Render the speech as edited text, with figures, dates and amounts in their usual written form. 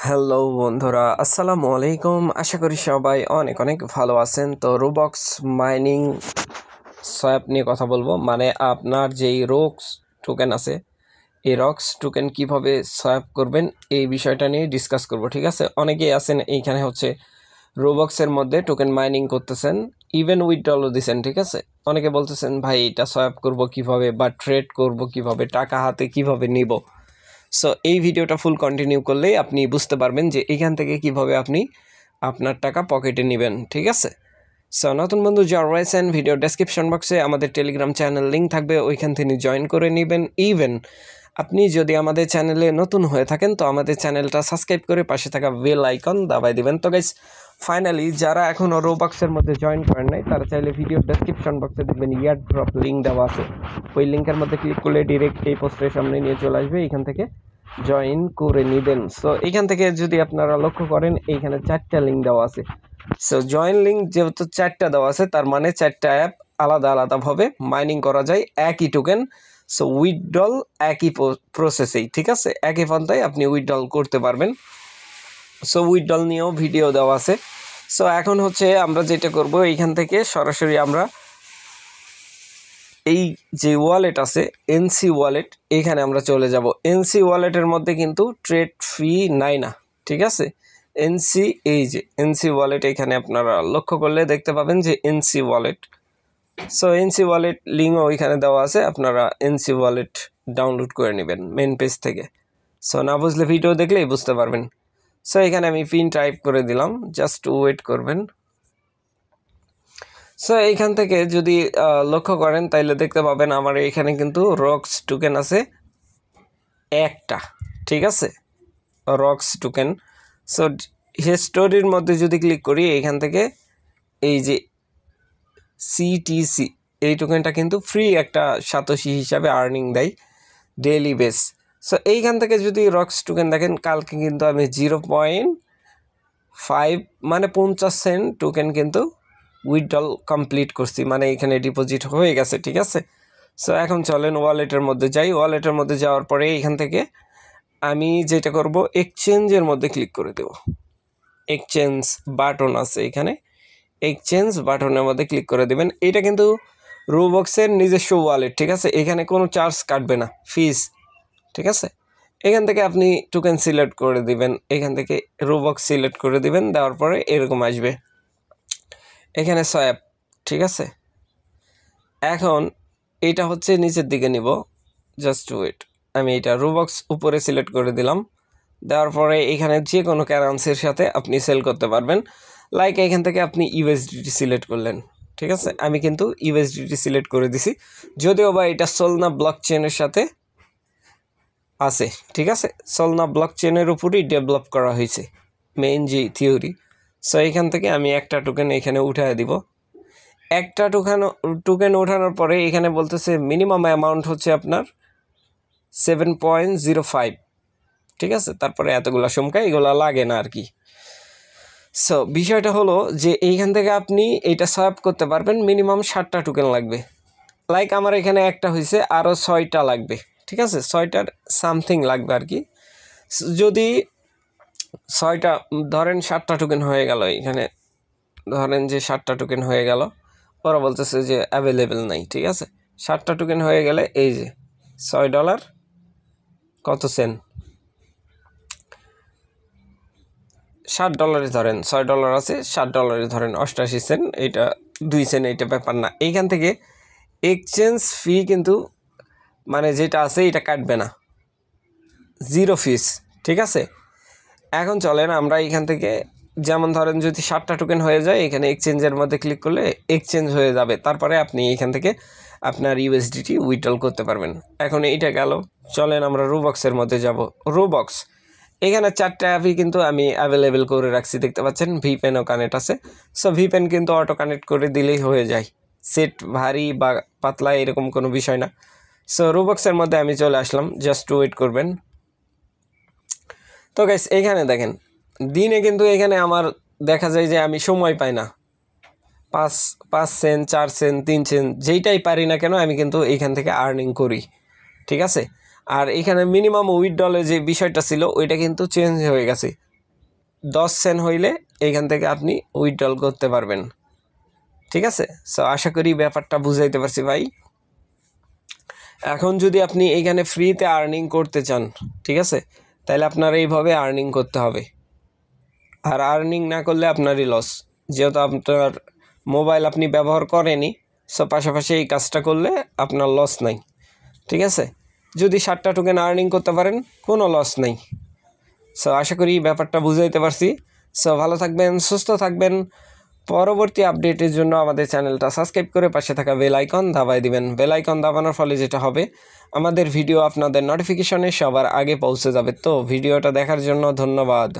Hello বন্ধুরা, আসসালামু আলাইকুম। আশা করি সবাই অনেক অনেক ভালো আছেন। তো রোবক্স মাইনিং সোয়াপ নিয়ে কথা বলবো, মানে আপনার যেই রক্স টোকেন আছে এই রক্স টোকেন কিভাবে সোয়াপ করবেন এই বিষয়টা নিয়ে ডিসকাস করব, ঠিক আছে? অনেকেই আছেন এইখানে হচ্ছে রোবক্সের মধ্যে টোকেন মাইনিং করতেছেন, ইভেন উইথড্রলও দিচ্ছেন, ঠিক আছে? অনেকে বলতেছেন ভাই এটা সোয়াপ করব কিভাবে, বা ট্রেড করব কিভাবে, টাকা হাতে কিভাবে নিব। সো এই ভিডিওটা ফুল কন্টিনিউ করলেই আপনি বুঝতে পারবেন যে এইখান থেকে কিভাবে আপনি আপনার টাকা পকেটে নেবেন, ঠিক আছে? সো নতুন বন্ধু যারা রয়েছেন, ভিডিও ডেসক্রিপশন বক্সে আমাদের টেলিগ্রাম চ্যানেল লিঙ্ক থাকবে, ওইখান থেকে জয়েন করে নেবেন। ইভেন আপনি যদি আমাদের চ্যানেলে নতুন হয়ে থাকেন তো আমাদের চ্যানেলটা সাবস্ক্রাইব করে পাশে থাকা বেল আইকন দাবাই দিবেন। তো গাইস, ফাইনালি যারা এখনও রোবক্সের মধ্যে জয়েন করেন নাই তারা চাইলে ভিডিও ডেসক্রিপশন বক্সে দেখবেন ইয়ার ড্রপ লিঙ্ক দেওয়া আছে, ওই লিঙ্কের মধ্যে ক্লিক করলে ডিরেক্ট এই পোস্টের সামনে নিয়ে চলে আসবে, এখান থেকে জয়েন করে নেবেন। সো এখান থেকে যদি আপনারা লক্ষ্য করেন এইখানে 4টা লিঙ্ক দেওয়া আছে। সো জয়েন লিঙ্ক যেহেতু 4টা দেওয়া আছে, তার মানে 4টা অ্যাপ আলাদা আলাদাভাবে মাইনিং করা যায় একই টোকেন। সো উইথড্রল একই প্রসেসেই, ঠিক আছে? একই পন্থায় আপনি উইথড্রল করতে পারবেন। সো উইথড্রল নিয়েও ভিডিও দেওয়া আছে। সো এখন হচ্ছে আমরা যেটা করব, এইখান থেকে সরাসরি আমরা এই যে ওয়ালেট আছে এনসি ওয়ালেট, এখানে আমরা চলে যাব। এনসি ওয়ালেটের মধ্যে কিন্তু ট্রেড ফি নাই না, ঠিক আছে? এনসি, এই যে এনসি ওয়ালেট, এখানে আপনারা লক্ষ্য করলে দেখতে পাবেন যে NC wallet. So NC wallet লিঙ্কও ওইখানে দেওয়া আছে, আপনারা এনসি ওয়ালেট ডাউনলোড করে নেবেন মেন পেজ থেকে। সো না বুঝলে ভিডিও দেখলেই বুঝতে পারবেন। সো এখানে আমি পিন টাইপ করে দিলাম, জাস্ট ওয়েট করবেন। সো এইখান থেকে যদি লক্ষ্য করেন তাইলে দেখতে পাবেন আমার এখানে কিন্তু রক্স টোকেন আছে একটা, ঠিক আছে? Rocks token. সো হিস্টোরির মধ্যে যদি ক্লিক করি এইখান থেকে এই যে সিটিসি, এই টোকেনটা কিন্তু ফ্রি একটা সাতোশি হিসাবে আর্নিং দেয় ডেইলি বেস। সো এইখান থেকে যদি রক্স টোকেন দেখেন, কালকে কিন্তু আমি 0.5 মানে 50 সেন্ট টোকেন কিন্তু উইথড্রল কমপ্লিট করছি, মানে এখানে ডিপোজিট হয়ে গেছে, ঠিক আছে? সো এখন চলেন ওয়ালেটের মধ্যে যাই। ওয়ালেটের মধ্যে যাওয়ার পরে এখান থেকে আমি যেটা করব, এক্সচেঞ্জের মধ্যে ক্লিক করে দেব। এক্সচেঞ্জ বাটন আছে এখানে, এক্সচেঞ্জ বাটনের মধ্যে ক্লিক করে দেবেন। এটা কিন্তু রোবক্সের নিজস্ব ওয়ালেট, ঠিক আছে? এখানে কোনো চার্জ কাটবে না, ফিস, ঠিক আছে? এখান থেকে আপনি টোকেন সিলেক্ট করে দিবেন, এখান থেকে রোবক্স সিলেক্ট করে দিবেন, দেওয়ার পরে এরকম আসবে এখানে সোয়াপ, ঠিক আছে? এখন এটা হচ্ছে নিচের দিকে নিব, জাস্ট ওয়েট। আমি এটা রোবক্স উপরে সিলেক্ট করে দিলাম, দেওয়ার পরে এখানে যে কোনো কারেন্সির সাথে আপনি সেল করতে পারবেন। লাইক এখান থেকে আপনি ইউএসডিটি সিলেক্ট করলেন, ঠিক আছে? আমি কিন্তু ইউএসডিটি সিলেক্ট করে দিছি, যদিও বা এটা সোলনা ব্লক চেনের সাথে আছে, ঠিক আছে? সোলনা ব্লক চেনের উপরই ডেভেলপ করা হয়েছে মেইন যে থিওরি। সো এখান থেকে আমি একটা টোকেন এখানে উঠায় দিব। একটা টোকেন ওঠানোর পরে এখানে বলতেছে মিনিমাম অ্যামাউন্ট হচ্ছে আপনার 7.05, ঠিক আছে? তারপরে এতগুলো সংখ্যা এগুলো লাগে না আর কি। সো বিষয়টা হলো যে এইখান থেকে আপনি এটা সোয়াপ করতে পারবেন, মিনিমাম 60টা টোকেন লাগবে। লাইক আমার এখানে একটা হয়েছে, আরও 6টা লাগবে, ঠিক আছে? 6টার সামথিং লাগবে আর কি। যদি 6টা ধরেন 60টা টোকেন হয়ে গেল, এখানে ধরেন যে 60টা টোকেন হয়ে গেল, ওরা বলতেছে যে অ্যাভেলেবেল নাই, ঠিক আছে? 60টা টোকেন হয়ে গেলে এই যে $6 কত সেন্ট, $60 ধরেন, $6 আছে, $7 ধরেন 88 সেন্ট, এইটা 2 সেন্ট, এইটা ব্যাপার না। এইখান থেকে এক্সচেঞ্জ ফি কিন্তু মানে যেটা আছে এটা কাটবে না, 0 ফিস, ঠিক আছে? এখন চলেন আমরা এখান থেকে, যেমন ধরেন যদি 60টা টোকেন হয়ে যায়, এখানে এক্সচেঞ্জের মধ্যে ক্লিক করলে এক্সচেঞ্জ হয়ে যাবে, তারপরে আপনি এখান থেকে আপনার ইউএসডিটি উইথড্রল করতে পারবেন। এখন এইটা গেল, চলেন আমরা রোবক্সের মধ্যে যাব। রোবক্স এখানে 4টা অ্যাপই কিন্তু আমি অ্যাভেলেবেল করে রাখছি, দেখতে পাচ্ছেন। ভিপেনও কানেক্ট আছে। সো ভিপেন কিন্তু অটো কানেক্ট করে দিলেই হয়ে যায়, সেট ভারী বা পাতলা এরকম কোনো বিষয় না। সো রোবক্সের মধ্যে আমি চলে আসলাম, জাস্ট ওয়েট করবেন। তো গাইস এখানে দেখেন দিনে কিন্তু এখানে আমার দেখা যায় যে আমি সময় পাই না, 5 সেন্ট, 4 সেন্ট, 3 সেন্ট, যেইটাই পারি না কেন আমি কিন্তু এইখান থেকে আর্নিং করি, ঠিক আছে? আর এখানে মিনিমাম উইথড্রলে যে বিষয়টা ছিল ওইটা কিন্তু চেঞ্জ হয়ে গেছে, 10 সেন্ট হইলে এইখান থেকে আপনি উইথড্রল করতে পারবেন। ঠিক আছে, সো আশা করি ব্যাপারটা বুঝাইতে পারছি ভাই। এখন যদি আপনি এইখানে ফ্রিতে আর্নিং করতে চান, ঠিক আছে, তাহলে আপনার এইভাবে আর্নিং করতে হবে। আর আর্নিং না করলে আপনারই লস, যেহেতু আপনার মোবাইল আপনি ব্যবহার করেনি, সো পাশাপাশি এই কাজটা করলে আপনার লস নাই। ঠিক আছে, যদি 7টা টোকেন আর্নিং করতে পারেন কোনো লস নেই। সো আশা করি ব্যাপারটা বুঝাইতে পারছি। সো ভালো থাকবেন, সুস্থ থাকবেন। পরবর্তী আপডেটের জন্য আমাদের চ্যানেলটা সাবস্ক্রাইব করে পাশে থাকা বেল আইকন দাবায় দিবেন। বেল আইকন দাবানোর ফলে যেটা হবে, আমাদের ভিডিও আপনাদের নোটিফিকেশনে সবার আগে পৌঁছে যাবে। তো ভিডিওটা দেখার জন্য ধন্যবাদ।